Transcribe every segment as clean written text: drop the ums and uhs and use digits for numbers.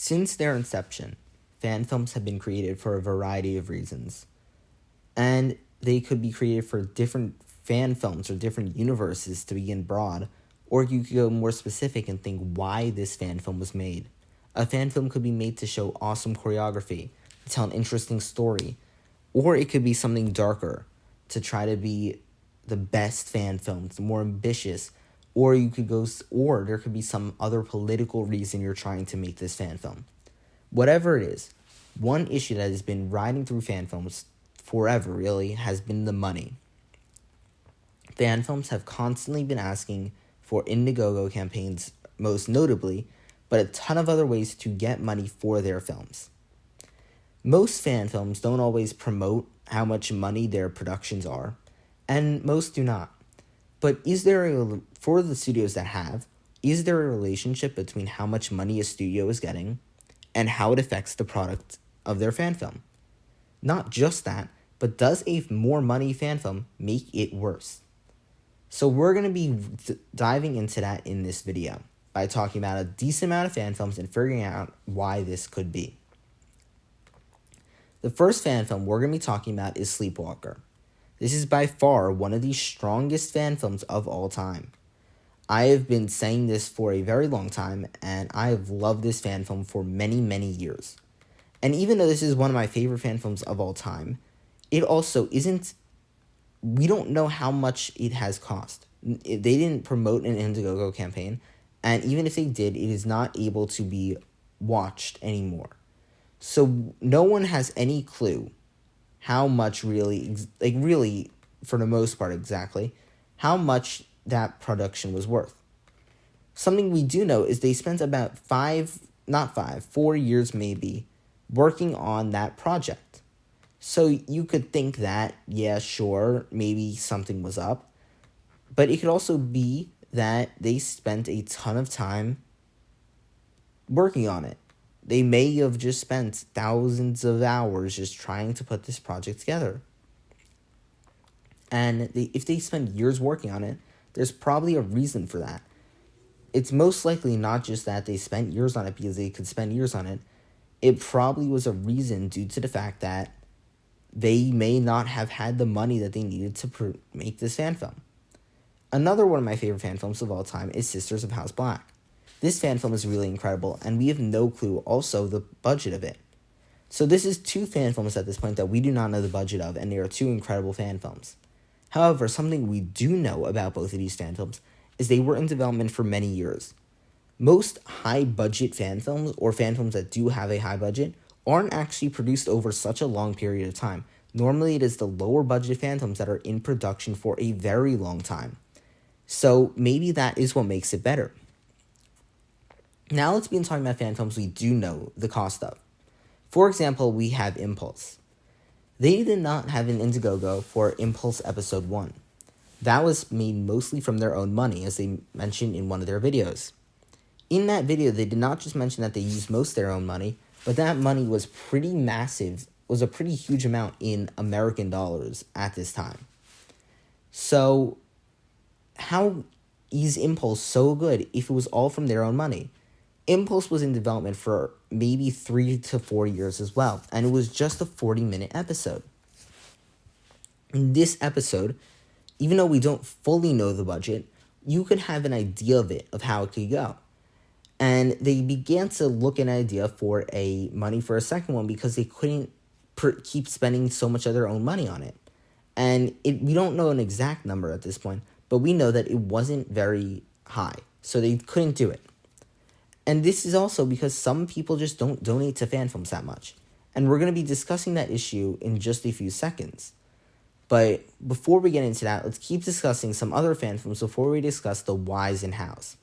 Since their inception, fan films have been created for a variety of reasons. And they could be created for different fan films or different universes to begin broad, or you could go more specific and think why this fan film was made. A fan film could be made to show awesome choreography, to tell an interesting story, or it could be something darker, to try to be the best fan film, more ambitious, or there could be some other political reason you're trying to make this fan film. Whatever it is, one issue that has been riding through fan films forever, really, has been the money. Fan films have constantly been asking for Indiegogo campaigns, most notably, but a ton of other ways to get money for their films. Most fan films don't always promote how much money their productions are, and most do not. But for the studios that have, is there a relationship between how much money a studio is getting and how it affects the product of their fan film? Not just that, but does a more money fan film make it worse? So we're going to be diving into that in this video by talking about a decent amount of fan films and figuring out why this could be. The first fan film we're going to be talking about is Sleepwalker. This is by far one of the strongest fan films of all time. I have been saying this for a very long time, and I have loved this fan film for many, many years. And even though this is one of my favorite fan films of all time, it also isn't, we don't know how much it has cost. They didn't promote an Indiegogo campaign, and even if they did, it is not able to be watched anymore. So no one has any clue how much really, for the most part exactly, how much that production was worth. Something we do know is they spent about 4 years maybe, working on that project. So you could think that, yeah, sure, maybe something was up. But it could also be that they spent a ton of time working on it. They may have just spent thousands of hours just trying to put this project together. And if they spend years working on it, there's probably a reason for that. It's most likely not just that they spent years on it because they could spend years on it. It probably was a reason due to the fact that they may not have had the money that they needed to make this fan film. Another one of my favorite fan films of all time is Sisters of House Black. This fan film is really incredible, and we have no clue also the budget of it. So this is two fan films at this point that we do not know the budget of, and they are two incredible fan films. However, something we do know about both of these fan films is they were in development for many years. Most high-budget fan films, or fan films that do have a high budget, aren't actually produced over such a long period of time. Normally, it is the lower-budget fan films that are in production for a very long time. So maybe that is what makes it better. Now let's begin talking about fan films we do know the cost of. For example, we have Impulse. They did not have an Indiegogo for Impulse Episode 1. That was made mostly from their own money, as they mentioned in one of their videos. In that video, they did not just mention that they used most of their own money, but that money was pretty massive, was a pretty huge amount in American dollars at this time. So, how is Impulse so good if it was all from their own money? Impulse was in development for maybe 3 to 4 years as well, and it was just a 40-minute episode. In this episode, even though we don't fully know the budget, you could have an idea of how it could go. And they began to look at an idea for money for a second one because they couldn't keep spending so much of their own money on it. And we don't know an exact number at this point, but we know that it wasn't very high, so they couldn't do it. And this is also because some people just don't donate to fan films that much. And we're going to be discussing that issue in just a few seconds. But before we get into that, let's keep discussing some other fan films before we discuss the whys and hows.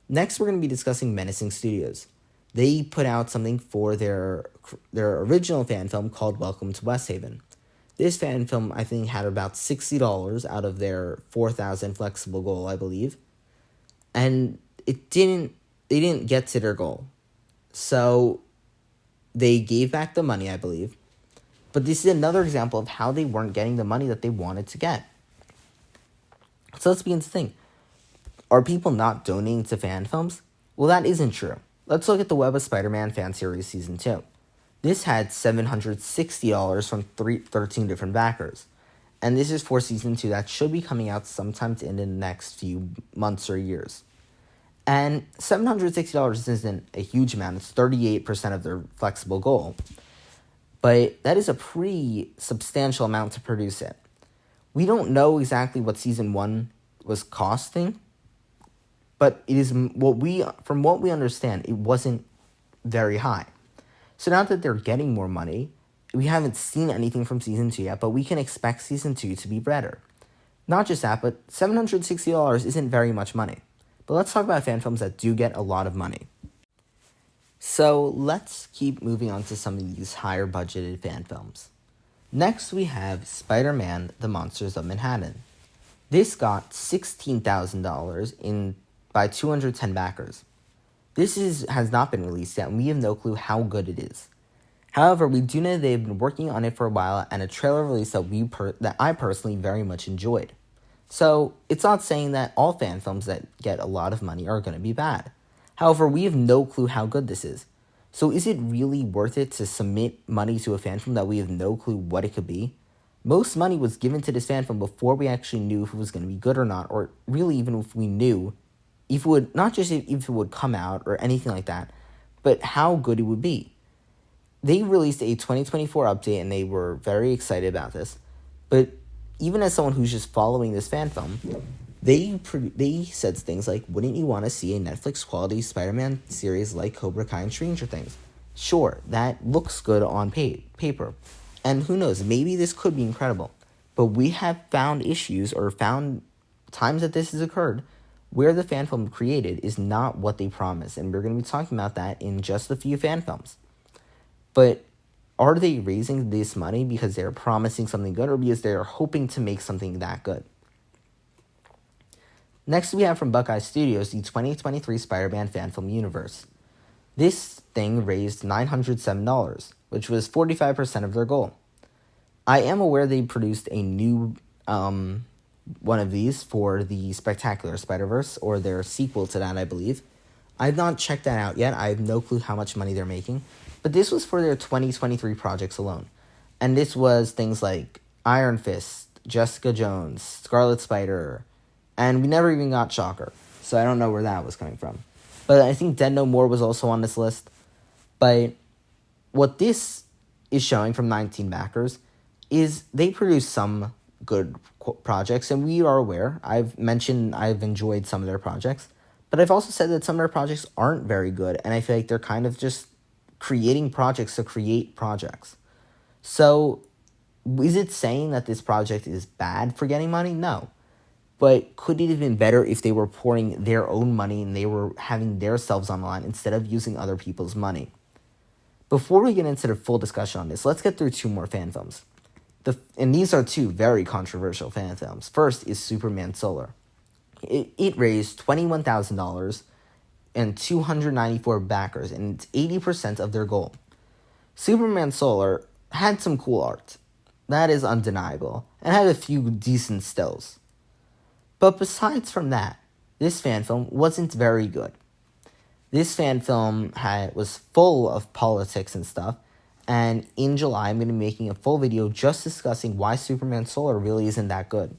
Next, we're going to be discussing Menacing Studios. They put out something for their original fan film called Welcome to West Haven. This fan film, I think, had about $60 out of their 4,000 flexible goal, I believe. And they didn't get to their goal. So they gave back the money, I believe. But this is another example of how they weren't getting the money that they wanted to get. So let's begin to think. Are people not donating to fan films? Well, that isn't true. Let's look at the Web of Spider-Man fan series season 2. This had $760 from 13 different backers. And this is for season 2 that should be coming out sometime in the next few months or years. And $760 isn't a huge amount. It's 38% of their flexible goal. But that is a pretty substantial amount to produce it. We don't know exactly what season 1 was costing, but it is from what we understand, it wasn't very high. So now that they're getting more money, we haven't seen anything from season 2 yet, but we can expect season 2 to be better. Not just that, but $760 isn't very much money. But let's talk about fan films that do get a lot of money. So let's keep moving on to some of these higher budgeted fan films. Next we have Spider-Man: The Monsters of Manhattan. This got $16,000 by 210 backers. This has not been released yet, and we have no clue how good it is. However, we do know they've been working on it for a while, and a trailer release that I personally very much enjoyed. So, it's not saying that all fan films that get a lot of money are going to be bad. However, we have no clue how good this is. So, is it really worth it to submit money to a fan film that we have no clue what it could be? Most money was given to this fan film before we actually knew if it was going to be good or not, or really even if we knew if it would, not just if it would come out or anything like that, but how good it would be. They released a 2024 update and they were very excited about this. But even as someone who's just following this fan film, they said things like, wouldn't you want to see a Netflix quality Spider-Man series like Cobra Kai and Stranger Things? Sure, that looks good on paper. And who knows, maybe this could be incredible. But we have found issues or found times that this has occurred where the fan film created is not what they promised. And we're going to be talking about that in just a few fan films. But are they raising this money because they're promising something good or because they're hoping to make something that good? Next, we have from Buckeye Studios the 2023 Spider-Man fan film universe. This thing raised $907, which was 45% of their goal. I am aware they produced a new one of these for the Spectacular Spider-Verse, or their sequel to that, I believe. I've not checked that out yet. I have no clue how much money they're making. But this was for their 2023 projects alone. And this was things like Iron Fist, Jessica Jones, Scarlet Spider, and we never even got Shocker. So I don't know where that was coming from. But I think Dead No More was also on this list. But what this is showing from 19 backers is they produced some good projects, and we are aware. I've mentioned I've enjoyed some of their projects, but I've also said that some of their projects aren't very good, and I feel like they're kind of just creating projects to create projects. So, is it saying that this project is bad for getting money? No. But could it have been better if they were pouring their own money and they were having themselves on the line instead of using other people's money? Before we get into the full discussion on this, let's get through two more fan films. And these are two very controversial fan films. First is Superman Solar. It raised $21,000 and 294 backers, and it's 80% of their goal. Superman Solar had some cool art. That is undeniable, and had a few decent stills. But besides from that, this fan film wasn't very good. This fan film was full of politics and stuff, and in July I'm going to be making a full video just discussing why Superman Solar really isn't that good.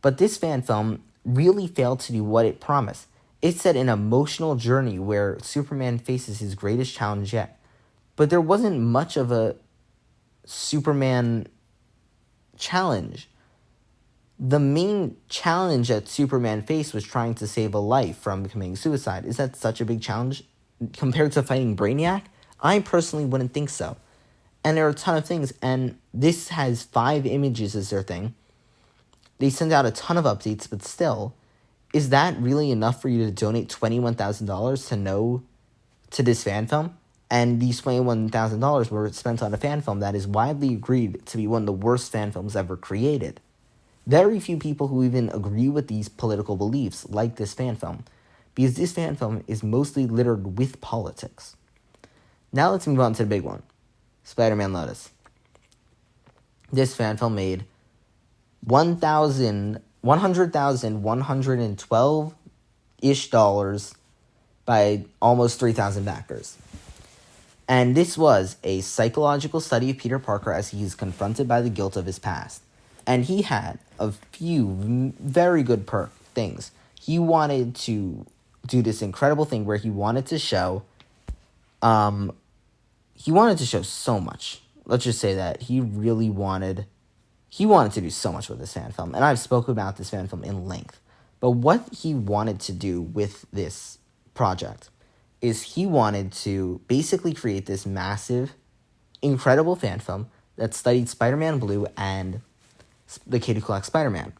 But this fan film really failed to do what it promised. It set an emotional journey where Superman faces his greatest challenge yet. But there wasn't much of a Superman challenge. The main challenge that Superman faced was trying to save a life from committing suicide. Is that such a big challenge compared to fighting Brainiac? I personally wouldn't think so. And there are a ton of things, and this has 5 images as their thing. They send out a ton of updates, but still, is that really enough for you to donate $21,000 to this fan film? And these $21,000 were spent on a fan film that is widely agreed to be one of the worst fan films ever created. Very few people who even agree with these political beliefs like this fan film, because this fan film is mostly littered with politics. Now let's move on to the big one, Spider-Man Lotus. This fan film made $100,112-ish by almost 3,000 backers. And this was a psychological study of Peter Parker as he is confronted by the guilt of his past. And he had a few very good things. He wanted to do this incredible thing where he wanted to show so much. Let's just say that he wanted to do so much with this fan film. And I've spoken about this fan film in length. But what he wanted to do with this project is he wanted to basically create this massive, incredible fan film that studied Spider-Man Blue and the Kid Who Collects Spider-Man.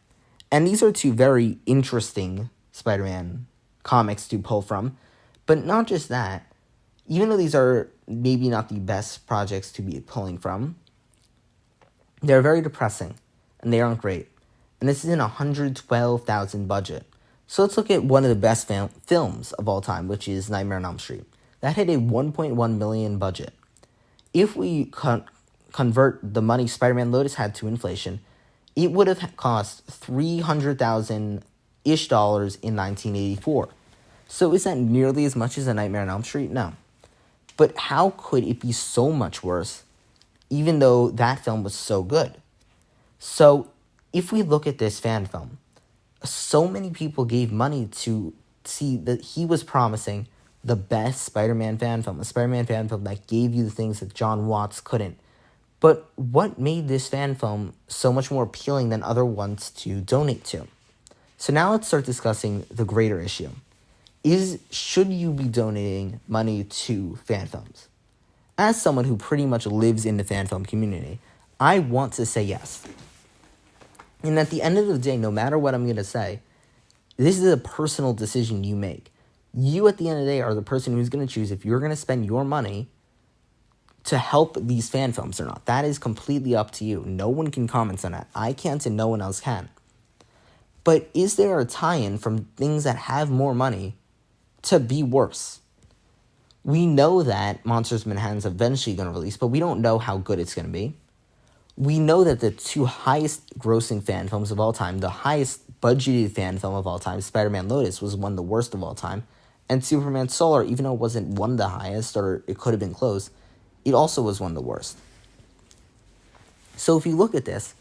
And these are two very interesting Spider-Man comics to pull from. But not just that, even though these are maybe not the best projects to be pulling from, they're very depressing, and they aren't great. And this is in a $112,000 budget. So let's look at one of the best films of all time, which is Nightmare on Elm Street. That had a $1.1 million budget. If we convert the money Spider-Man Lotus had to inflation, it would have cost $300,000-ish in 1984. So is that nearly as much as A Nightmare on Elm Street? No. But how could it be so much worse, even though that film was so good? So if we look at this fan film, so many people gave money to see that he was promising the best Spider-Man fan film, a Spider-Man fan film that gave you the things that John Watts couldn't. But what made this fan film so much more appealing than other ones to donate to? So now let's start discussing the greater issue. Should you be donating money to fan films? As someone who pretty much lives in the fan film community, I want to say yes. And at the end of the day, no matter what I'm going to say, this is a personal decision you make. You, at the end of the day, are the person who's going to choose if you're going to spend your money to help these fan films or not. That is completely up to you. No one can comment on that. I can't and no one else can. But is there a tie-in from things that have more money to be worse? We know that Monsters Manhattan's eventually going to release, but we don't know how good it's going to be. We know that the two highest grossing fan films of all time, the highest budgeted fan film of all time, Spider-Man Lotus, was one of the worst of all time. And Superman Solar, even though it wasn't one of the highest, or it could have been close, it also was one of the worst. So if you look at this,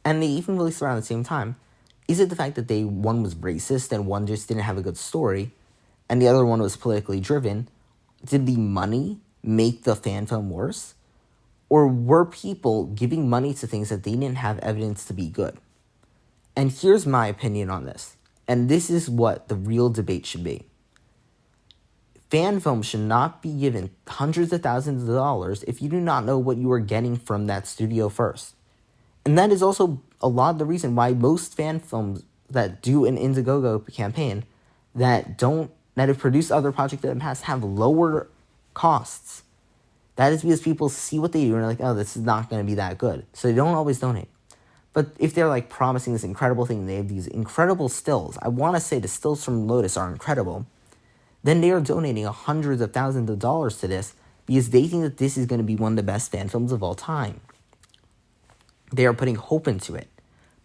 and they even released around the same time, is it the fact that one was racist and one just didn't have a good story, and the other one was politically driven? Did the money make the fan film worse? Or were people giving money to things that they didn't have evidence to be good? And here's my opinion on this. And this is what the real debate should be. Fan films should not be given hundreds of thousands of dollars if you do not know what you are getting from that studio first. And that is also a lot of the reason why most fan films that do an Indiegogo campaign that have produced other projects in the past have lower costs. That is because people see what they do and are like, oh, this is not going to be that good. So they don't always donate. But if they're like promising this incredible thing, they have these incredible stills. I want to say the stills from Lotus are incredible. Then they are donating hundreds of thousands of dollars to this because they think that this is going to be one of the best fan films of all time. They are putting hope into it.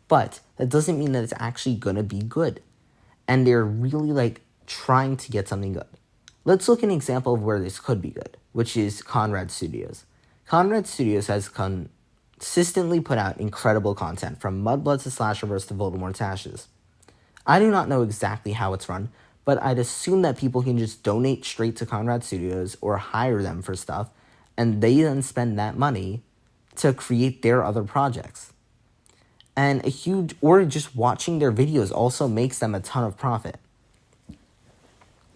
But that doesn't mean that it's actually going to be good. And they're really trying to get something good. Let's look at an example of where this could be good, which is Conrad Studios. Conrad Studios has consistently put out incredible content, from Mudblood to Slasherverse to Voldemort's Ashes. I do not know exactly how it's run, but I'd assume that people can just donate straight to Conrad Studios or hire them for stuff, and they then spend that money to create their other projects. And or just watching their videos also makes them a ton of profit.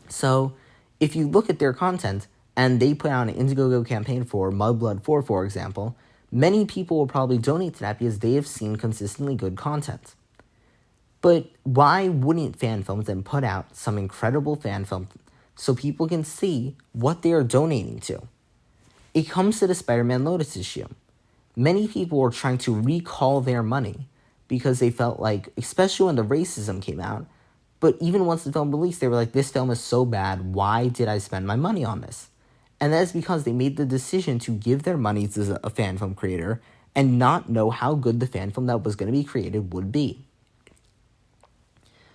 So if you look at their content, and they put out an Indiegogo campaign for Mudblood 4, for example, many people will probably donate to that because they have seen consistently good content. But why wouldn't fan films then put out some incredible fan film so people can see what they are donating to? It comes to the Spider-Man Lotus issue. Many people were trying to recall their money because they felt like, especially when the racism came out, but even once the film released, they were like, this film is so bad, why did I spend my money on this? And that is because they made the decision to give their money to a fan film creator and not know how good the fan film that was going to be created would be.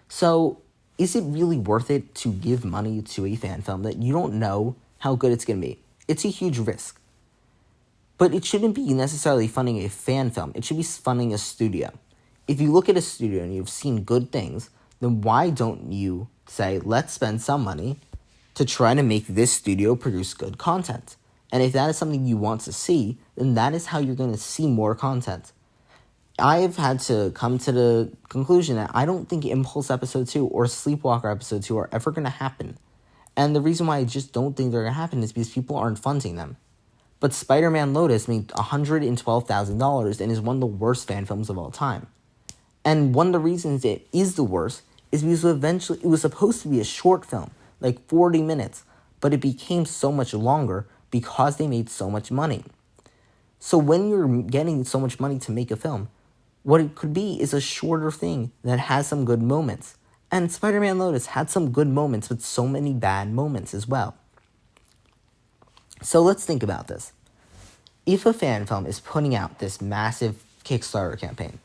So is it really worth it to give money to a fan film that you don't know how good it's going to be? It's a huge risk. But it shouldn't be necessarily funding a fan film. It should be funding a studio. If you look at a studio and you've seen good things, then why don't you say, let's spend some money to try to make this studio produce good content? And if that is something you want to see, then that is how you're going to see more content. I have had to come to the conclusion that I don't think Impulse Episode 2 or Sleepwalker Episode 2 are ever going to happen. And the reason why I just don't think they're going to happen is because people aren't funding them. But Spider-Man Lotus made $112,000 and is one of the worst fan films of all time. And one of the reasons it is the worst is because eventually it was supposed to be a short film, like 40 minutes, but it became so much longer because they made so much money. So when you're getting so much money to make a film, what it could be is a shorter thing that has some good moments. And Spider-Man Lotus had some good moments, but so many bad moments as well. So let's think about this. If a fan film is putting out this massive Kickstarter campaign,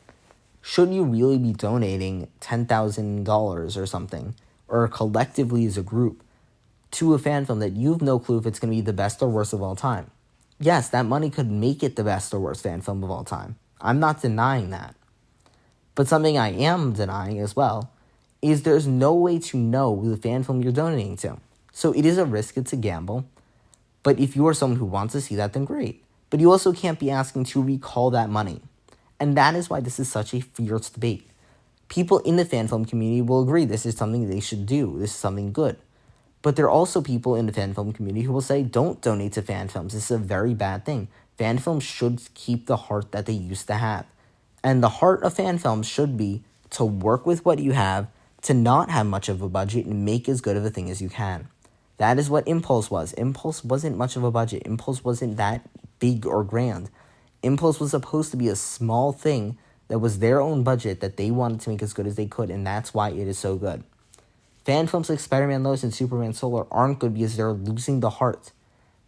should you really be donating $10,000 or something, or collectively as a group, to a fan film that you have no clue if it's going to be the best or worst of all time? Yes, that money could make it the best or worst fan film of all time. I'm not denying that. But something I am denying as well is there's no way to know the fan film you're donating to. So it is a risk, it's a gamble. But if you are someone who wants to see that, then great. But you also can't be asking to recall that money. And that is why this is such a fierce debate. People in the fan film community will agree this is something they should do. This is something good. But there are also people in the fan film community who will say, don't donate to fan films. This is a very bad thing. Fan films should keep the heart that they used to have. And the heart of fan films should be to work with what you have, to not have much of a budget, and make as good of a thing as you can. That is what Impulse was. Impulse wasn't much of a budget. Impulse wasn't that big or grand. Impulse was supposed to be a small thing that was their own budget that they wanted to make as good as they could, and that's why it is so good. Fan films like Spider-Man Lotus and Superman Solar aren't good because they're losing the heart.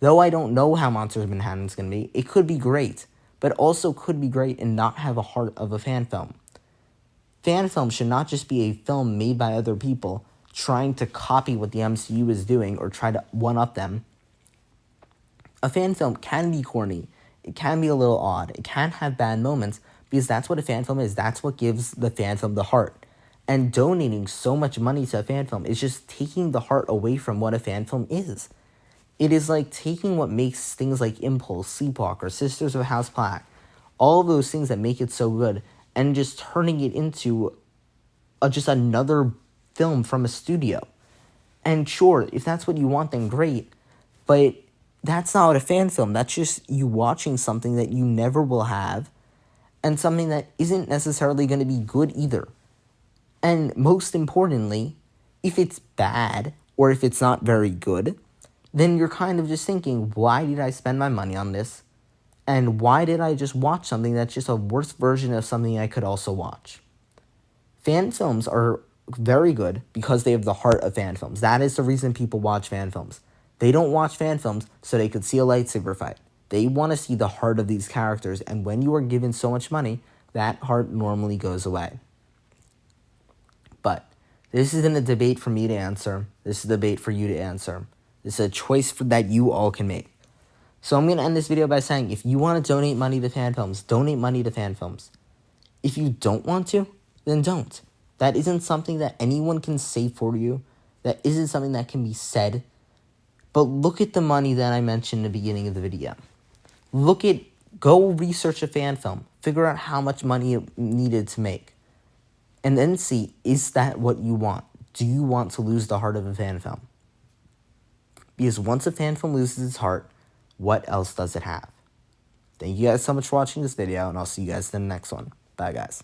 Though I don't know how Monsters of Manhattan is going to be, it could be great, but also could be great and not have a heart of a fan film. Fan films should not just be a film made by other people trying to copy what the MCU is doing or try to one-up them. A fan film can be corny, it can be a little odd, it can have bad moments, because that's what a fan film is. That's what gives the fan film the heart. And donating so much money to a fan film is just taking the heart away from what a fan film is. It is like taking what makes things like Impulse, Sleepwalker, Sisters of House Black, all of those things that make it so good, and just turning it into just another film from a studio. And sure, if that's what you want, then great. But that's not a fan film. That's just you watching something that you never will have, and something that isn't necessarily going to be good either. And most importantly, if it's bad, or if it's not very good, then you're kind of just thinking, why did I spend my money on this? And why did I just watch something that's just a worse version of something I could also watch? Fan films are very good because they have the heart of fan films. That is the reason people watch fan films. They don't watch fan films so they could see a lightsaber fight. They want to see the heart of these characters, and when you are given so much money, that heart normally goes away. But this isn't a debate for me to answer. This is a debate for you to answer. This is a choice that you all can make. So I'm going to end this video by saying, if you want to donate money to fan films, donate money to fan films. If you don't want to, then don't. That isn't something that anyone can say for you. That isn't something that can be said. But look at the money that I mentioned in the beginning of the video. Go research a fan film. Figure out how much money it needed to make. And then see, is that what you want? Do you want to lose the heart of a fan film? Because once a fan film loses its heart, what else does it have? Thank you guys so much for watching this video, and I'll see you guys in the next one. Bye, guys.